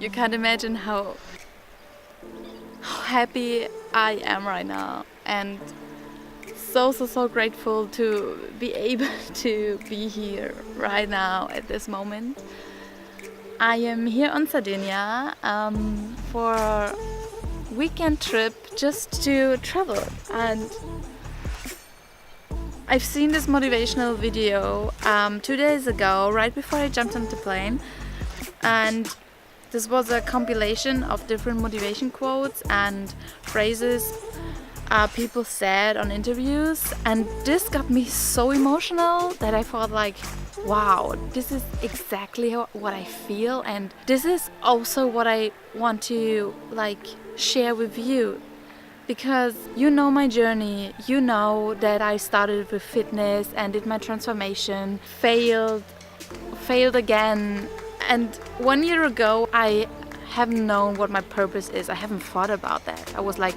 You can't imagine how happy I am right now, and so grateful to be able to be here right now at this moment. I am here on Sardinia for a weekend trip just to travel, and I've seen this motivational video 2 days ago, right before I jumped on the plane, and this was a compilation of different motivation quotes and phrases people said on interviews, and this got me so emotional that I thought like, wow, this is exactly what I feel, and this is also what I want to share with you, because you know my journey. You know that I started with fitness and did my transformation, failed again, and 1 year ago I haven't known what my purpose is. I haven't thought about that. I was like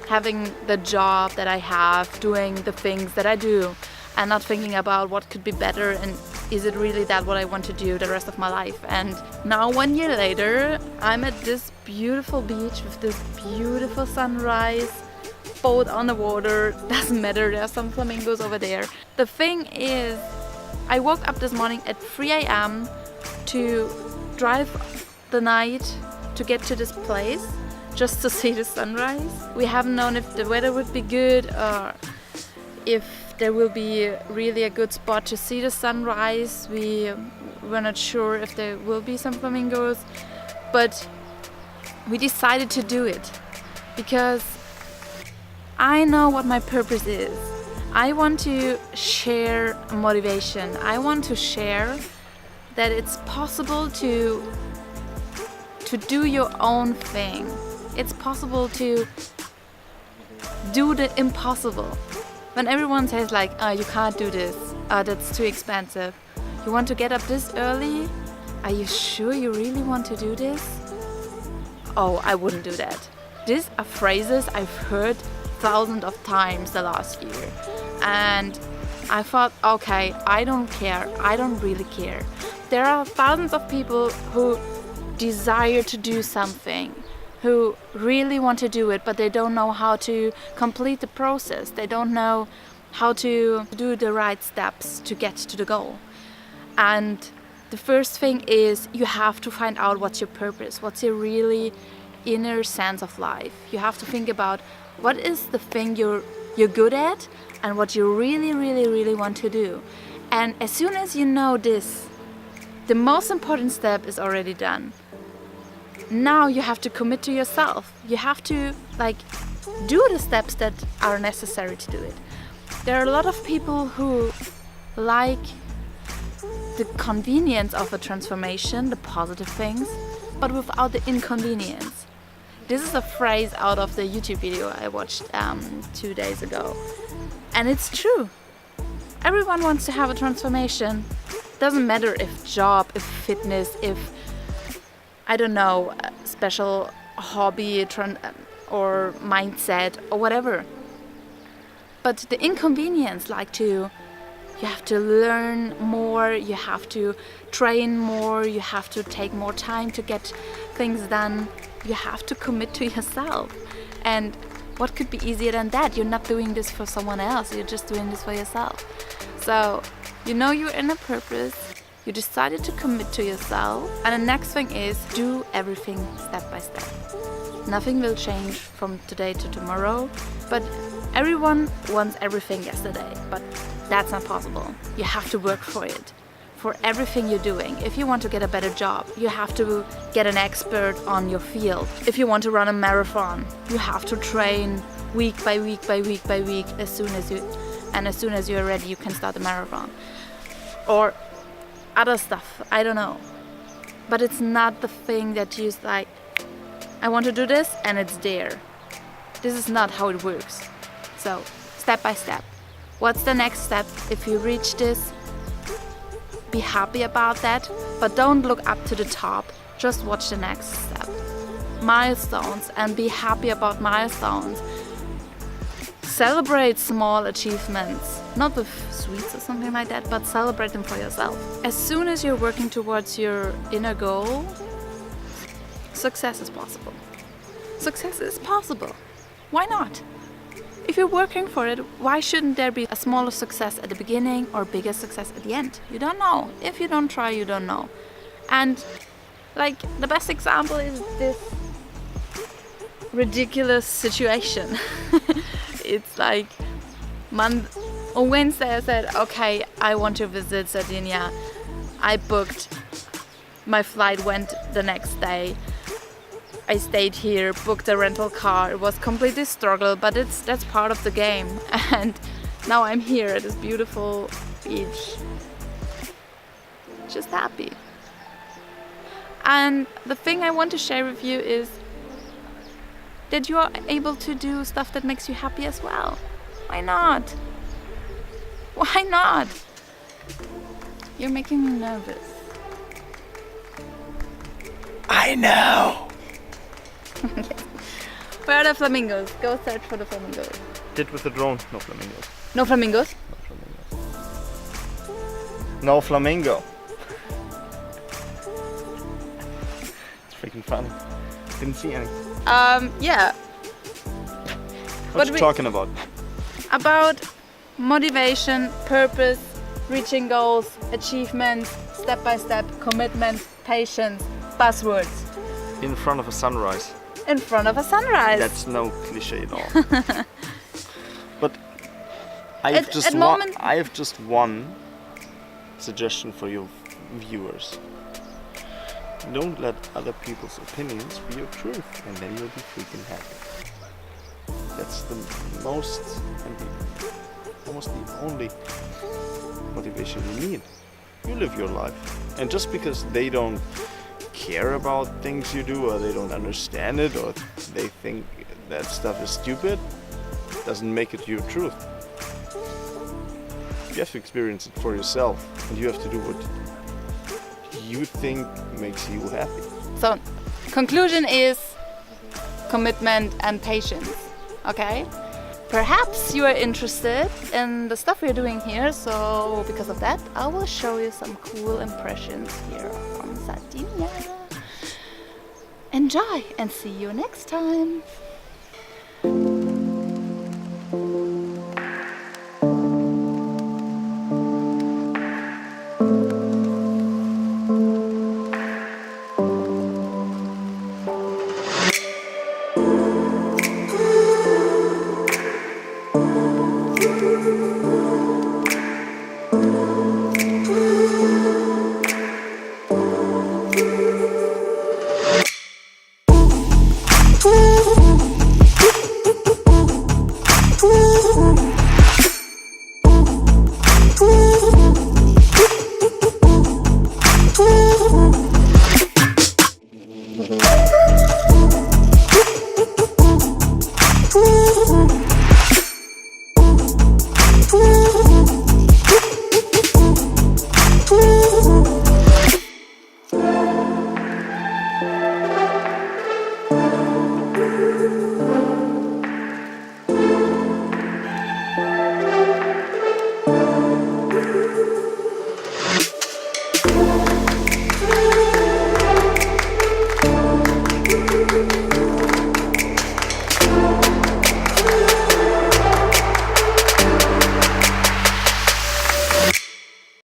having the job that I have, doing the things that I do, and not thinking about what could be better and is it really that what I want to do the rest of my life. And now 1 year later, I'm at this beautiful beach with this beautiful sunrise, boat on the water, doesn't matter, there are some flamingos over there. The thing is, I woke up this morning at 3 a.m. to drive the night to get to this place just to see the sunrise. We haven't known if the weather would be good or if there will be really a good spot to see the sunrise. We were not sure if there will be some flamingos, but we decided to do it because I know what my purpose is. I want to share motivation. I want to share that it's possible to do your own thing. It's possible to do the impossible. When everyone says like, you can't do this, that's too expensive. You want to get up this early? Are you sure you really want to do this? Oh, I wouldn't do that. These are phrases I've heard thousands of times the last year. And I thought, okay, I don't care. I don't really care. There are thousands of people who desire to do something, who really want to do it, but they don't know how to complete the process. They don't know how to do the right steps to get to the goal. And the first thing is you have to find out what's your purpose, what's your really inner sense of life. You have to think about what is the thing you're good at and what you really want to do. And as soon as you know this, the most important step is already done. Now you have to commit to yourself. You have to do the steps that are necessary to do it. There are a lot of people who like the convenience of a transformation, the positive things, but without the inconvenience. This is a phrase out of the YouTube video I watched 2 days ago. And it's true. Everyone wants to have a transformation. Doesn't matter if job, if fitness, if I don't know, special hobby or mindset or whatever. But the inconvenience, you have to learn more, you have to train more, you have to take more time to get things done. You have to commit to yourself. And what could be easier than that? You're not doing this for someone else, you're just doing this for yourself. So, you know you're in a purpose. You decided to commit to yourself, and the next thing is do everything step by step. Nothing will change from today to tomorrow, but everyone wants everything yesterday, but that's not possible. You have to work for it, for everything you're doing. If you want to get a better job, you have to get an expert on your field. If you want to run a marathon, you have to train week by week by week by week. As soon as you're ready, you can start the marathon. Or other stuff, I don't know. But it's not the thing that you I want to do this and it's there. This is not how it works. So, step by step. What's the next step? If you reach this, be happy about that, but don't look up to the top. Just watch the next step. Milestones, and be happy about milestones. Celebrate small achievements, not with sweets or something like that, but celebrate them for yourself. As soon as you're working towards your inner goal, success is possible. Success is possible. Why not? If you're working for it, why shouldn't there be a smaller success at the beginning or bigger success at the end? You don't know. If you don't try, you don't know. And like the best example is this ridiculous situation. It's like on Wednesday I said, okay, I want to visit Sardinia. I booked, my flight went the next day. I stayed here, booked a rental car. It was completely struggle, but that's part of the game. And now I'm here at this beautiful beach, just happy. And the thing I want to share with you is that you are able to do stuff that makes you happy as well. Why not? Why not? You're making me nervous. I know! Where are the flamingos? Go search for the flamingos. Did with the drone. No flamingos. No flamingos? No flamingo. It's freaking funny. Didn't see any. Yeah. What you talking about? About motivation, purpose, reaching goals, achievements, step-by-step, commitment, patience, buzzwords. In front of a sunrise. In front of a sunrise. That's no cliche at all. But I have just one suggestion for your viewers. Don't let other people's opinions be your truth, and then you'll be freaking happy. That's the most and almost the only motivation you need. You live your life, and just because they don't care about things you do, or they don't understand it, or they think that stuff is stupid, doesn't make it your truth. You have to experience it for yourself, and you have to do what you think makes you happy. So, conclusion is commitment and patience. Okay? Perhaps you are interested in the stuff we're doing here, so because of that, I will show you some cool impressions here from Sardinia. Enjoy and see you next time.